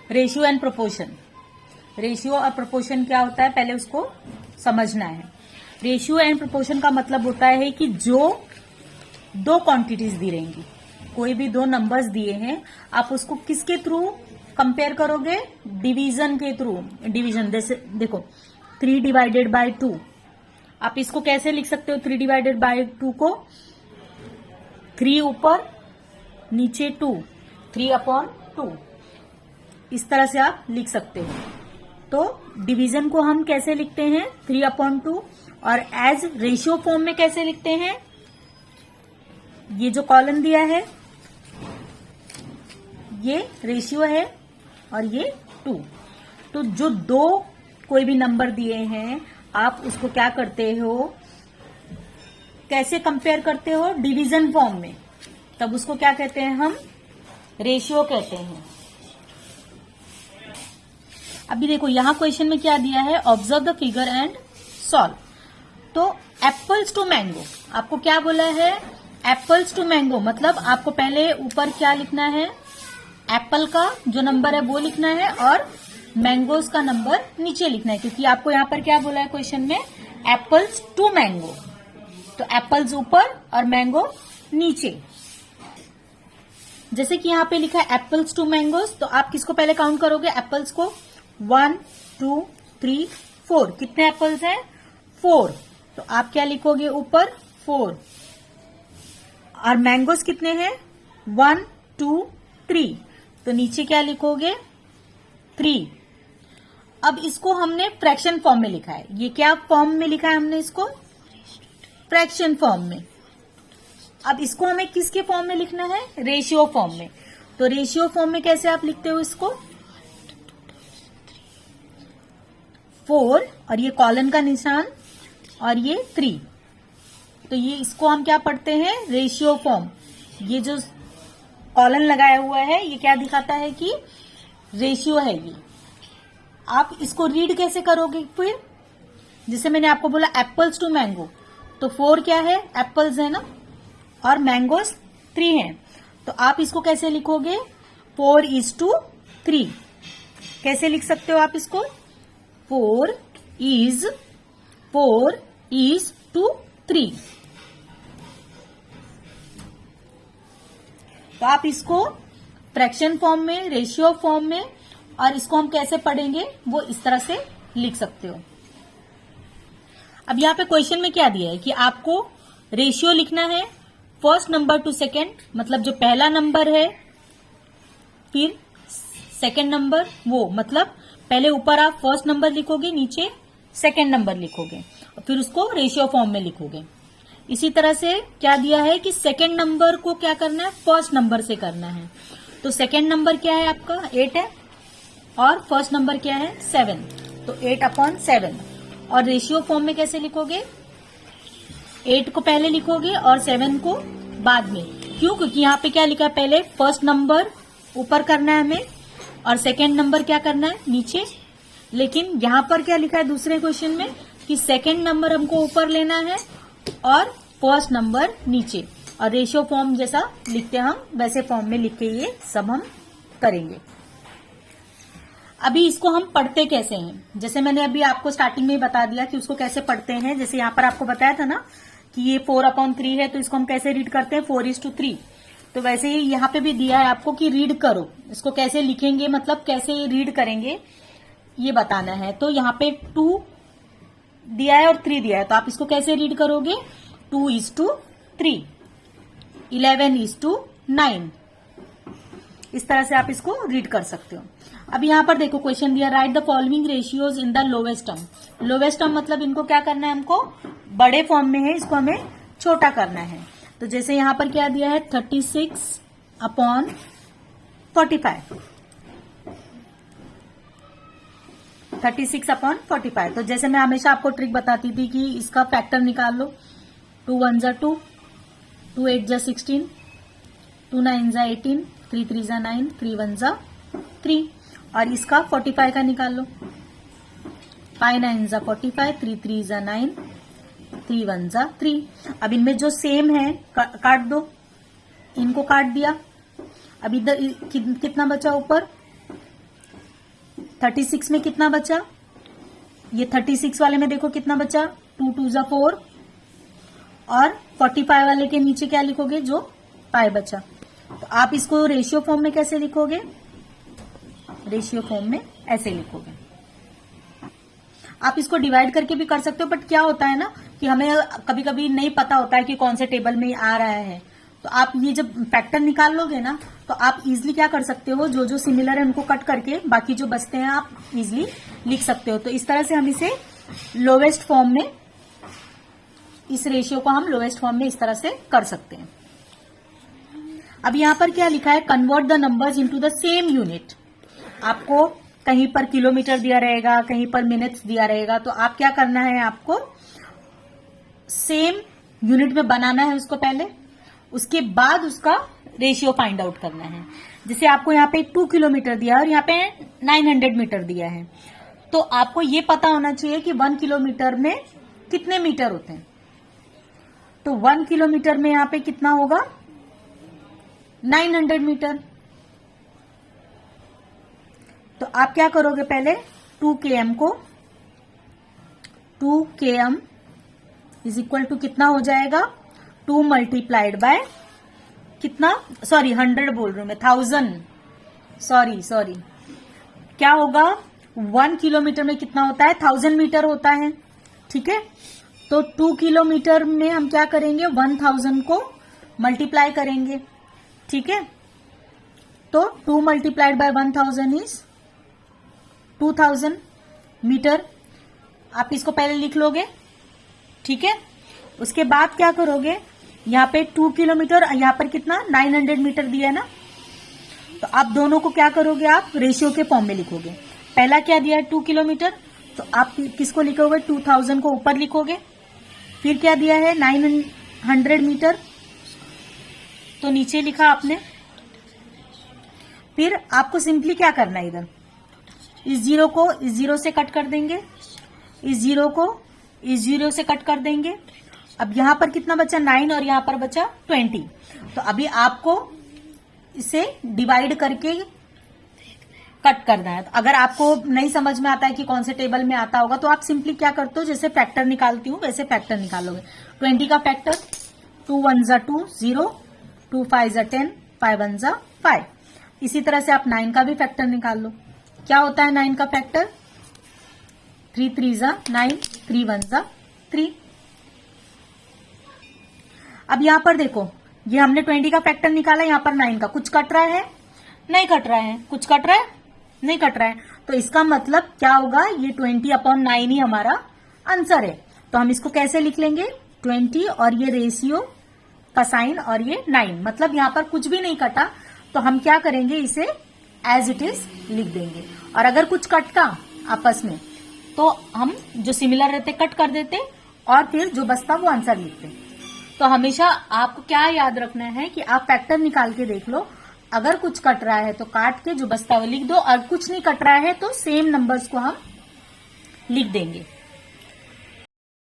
Ratio and proportion. Ratio और proportion क्या होता है पहले उसको समझना है। रेशियो एंड प्रोपोर्शन का मतलब होता है कि जो दो क्वांटिटीज दी रहेंगी, कोई भी दो नंबर्स दिए हैं, आप उसको किसके थ्रू कंपेयर करोगे? डिवीजन के थ्रू। डिवीजन जैसे देखो 3 डिवाइडेड बाय 2, आप इसको कैसे लिख सकते हो? 3 डिवाइडेड बाय 2 को 3 ऊपर नीचे 2, 3/2 इस तरह से आप लिख सकते हो। तो डिवीजन को हम कैसे लिखते हैं? 3/2। और एज रेशियो फॉर्म में कैसे लिखते हैं? ये जो कॉलम दिया है ये रेशियो है और ये 2। तो जो दो कोई भी नंबर दिए हैं आप उसको क्या करते हो? कैसे कंपेयर करते हो? डिवीजन फॉर्म में। तब उसको क्या कहते हैं हम? रेशियो कहते हैं। अभी देखो यहां क्वेश्चन में क्या दिया है? Observe the figure and solve. तो एप्पल्स टू मैंगो, आपको क्या बोला है? एप्पल्स टू मैंगो मतलब आपको पहले ऊपर क्या लिखना है? एप्पल का जो नंबर है वो लिखना है और मैंगोज का नंबर नीचे लिखना है, क्योंकि आपको यहां पर क्या बोला है क्वेश्चन में? Apples to mango. तो एप्पल्स ऊपर और मैंगो नीचे। जैसे कि यहां पे लिखा है एप्पल्स टू मैंगोज, तो आप किसको पहले काउंट करोगे? एप्पल्स को 1 2 3 4। कितने एप्पल्स हैं? 4। तो आप क्या लिखोगे ऊपर? 4। और मैंगोज कितने हैं? 1 2 3। तो नीचे क्या लिखोगे? 3। अब इसको हमने फ्रैक्शन फॉर्म में लिखा है। ये क्या फॉर्म में लिखा है हमने इसको? फ्रैक्शन फॉर्म में। अब इसको हमें किसके फॉर्म में लिखना है? रेशियो फॉर्म में। तो रेशियो फॉर्म में कैसे आप लिखते हो इसको? 4 और ये कॉलन का निशान और ये 3। तो ये इसको हम क्या पढ़ते हैं? Ratio form. ये जो कॉलन लगाया हुआ है ये क्या दिखाता है कि रेशियो है ये। आप इसको रीड कैसे करोगे फिर? जैसे मैंने आपको बोला एप्पल्स टू मैंगो, तो 4 क्या है? एप्पल्स है ना, और मैंगोस 3 हैं। तो आप इसको कैसे लिखोगे? 4:3। कैसे लिख सकते हो आप इसको? 4:3। तो आप इसको फ्रैक्शन फॉर्म में, रेशियो फॉर्म में, और इसको हम कैसे पढ़ेंगे वो इस तरह से लिख सकते हो। अब यहां पे क्वेश्चन में क्या दिया है कि आपको रेशियो लिखना है फर्स्ट नंबर टू सेकेंड, मतलब जो पहला नंबर है, फिर सेकेंड नंबर, वो मतलब पहले ऊपर आप फर्स्ट नंबर लिखोगे, नीचे सेकेंड नंबर लिखोगे और फिर उसको रेशियो फॉर्म में लिखोगे। इसी तरह से क्या दिया है कि सेकेंड नंबर को क्या करना है? फर्स्ट नंबर से करना है। तो सेकेंड नंबर क्या है आपका? 8 है और फर्स्ट नंबर क्या है? 7। तो 8/7। और रेशियो फॉर्म में कैसे लिखोगे? 8 को पहले लिखोगे और 7 को बाद में। क्यों? क्योंकि यहाँ पे क्या लिखा है? पहले फर्स्ट नंबर ऊपर करना है हमें और सेकेंड नंबर क्या करना है? नीचे। लेकिन यहाँ पर क्या लिखा है दूसरे क्वेश्चन में कि सेकेंड नंबर हमको ऊपर लेना है और फर्स्ट नंबर नीचे। और रेशियो फॉर्म जैसा लिखते हैं हम वैसे फॉर्म में लिख के ये सब हम करेंगे। अभी इसको हम पढ़ते कैसे हैं? जैसे मैंने अभी आपको स्टार्टिंग में ही बता दिया कि उसको कैसे पढ़ते हैं। जैसे यहाँ पर आपको बताया था ना कि ये 4/3 है, तो इसको हम कैसे रीड करते हैं? 4:3। तो वैसे ही यहाँ पे भी दिया है आपको कि रीड करो। इसको कैसे लिखेंगे, मतलब कैसे रीड करेंगे ये बताना है। तो यहाँ पे 2 दिया है और 3 दिया है, तो आप इसको कैसे रीड करोगे? 2:3, 11:9। इस तरह से आप इसको रीड कर सकते हो। अब यहाँ पर देखो क्वेश्चन दिया, right the following ratios in the lowest term. Lowest term मतलब इनको क्या करना है? हमको बड़े फॉर्म में है, इसको हमें छोटा करना है। तो जैसे यहाँ पर क्या दिया है? 36/45। 36/45। तो जैसे मैं हमेशा आपको ट्रिक बताती थी कि इसका फैक्टर निकाल लो। 2 1 जा 2, 2 8 जा 16, 2 9 जा 18, 3 3 जा 9, 3 1 जा 3। और इसका 45 का निकाल लो। 5 9 जा 45, 3 3 जा 9, 3 1 जा 3। अब इनमें जो सेम है काट दो, इनको काट दिया। अब इधर कितना बचा ऊपर? 36 में कितना बचा, ये 36 वाले में देखो कितना बचा, 2 2 जा 4, और 45 वाले के नीचे क्या लिखोगे, जो पाई बचा। तो आप इसको रेशियो फॉर्म में कैसे लिखोगे, रेशियो फॉर्म में ऐसे लिखोगे। आप इसको डिवाइड करके भी कर सकते हो, बट क्या होता है ना कि हमें कभी कभी नहीं पता होता है कि कौन से टेबल में आ रहा है। तो आप ये जब फैक्टर निकाल लोगे ना, तो आप इजिली क्या कर सकते हो, जो जो सिमिलर है उनको कट करके बाकी जो बचते हैं आप इजिली लिख सकते हो। तो इस तरह से हम इसे लोवेस्ट फॉर्म में, इस रेशियो को हम लोवेस्ट फॉर्म में इस तरह से कर सकते हैं। अब यहां पर क्या लिखा है, convert the numbers into the same unit. आपको कहीं पर किलोमीटर दिया रहेगा, कहीं पर मिनट्स दिया रहेगा, तो आप क्या करना है, आपको सेम यूनिट में बनाना है उसको पहले, उसके बाद उसका रेशियो फाइंड आउट करना है। जैसे आपको यहाँ पे 2 किलोमीटर दिया है और यहाँ पे 900 मीटर दिया है, तो आपको ये पता होना चाहिए कि 1 किलोमीटर में कितने मीटर होते हैं। तो 1 किलोमीटर में यहाँ पे कितना होगा, 900 मीटर। तो आप क्या करोगे, पहले 2 km को 2 km इज इक्वल टू कितना हो जाएगा, 2 मल्टीप्लाइड बाय कितना, सॉरी 100 बोल रही हूं मैं, 1000, सॉरी क्या होगा, 1 किलोमीटर में कितना होता है, 1000 मीटर होता है। ठीक है, तो 2 किलोमीटर में हम क्या करेंगे, 1000 को मल्टीप्लाई करेंगे। ठीक है, तो 2 मल्टीप्लाइड बाय 1000 इज 2000 मीटर। आप इसको पहले लिख लोगे। ठीक है, उसके बाद क्या करोगे, यहाँ पे 2 किलोमीटर, यहाँ पर कितना 900 मीटर दिया है ना, तो आप दोनों को क्या करोगे, आप रेशियो के फॉर्म में लिखोगे। पहला क्या दिया है, 2 किलोमीटर, तो आप किसको लिखोगे, 2000 को ऊपर लिखोगे। फिर क्या दिया है, 900 मीटर, तो नीचे लिखा आपने। फिर आपको सिंपली क्या करना है, इधर इस जीरो को इस जीरो से कट कर देंगे, इस जीरो को इस जीरो से कट कर देंगे। अब यहां पर कितना बचा, 9, और यहां पर बचा 20। तो अभी आपको इसे डिवाइड करके कट करना है। तो अगर आपको नहीं समझ में आता है कि कौन से टेबल में आता होगा, तो आप सिंपली क्या करते हो, जैसे फैक्टर निकालती हूं वैसे फैक्टर निकालोगे। 20 का फैक्टर 2 1 जा 2 0, 2 5 जा 10, 5 1 जा 5। इसी तरह से आप 9 का भी फैक्टर निकाल लो। क्या होता है 9 का फैक्टर, 3 3 जा 9, 3 1 जा 3। अब यहां पर देखो, ये हमने 20 का फैक्टर निकाला, यहां पर 9 का, कुछ कट रहा है, नहीं कट रहा है, कुछ कट रहा है, नहीं कट रहा है। तो इसका मतलब क्या होगा, ये 20/9 ही हमारा आंसर है। तो हम इसको कैसे लिख लेंगे, 20 और ये रेशियो का साइन और ये 9, मतलब यहां पर कुछ भी नहीं कटा, तो हम क्या करेंगे, इसे एज इट इज लिख देंगे। और अगर कुछ कटता आपस में, तो हम जो सिमिलर रहते कट कर देते, और फिर जो बचता वो आंसर लिखते। तो हमेशा आपको क्या याद रखना है कि आप फैक्टर निकाल के देख लो, अगर कुछ कट रहा है तो काट के जो बचता वो लिख दो, और कुछ नहीं कट रहा है तो सेम नंबर्स को हम लिख देंगे।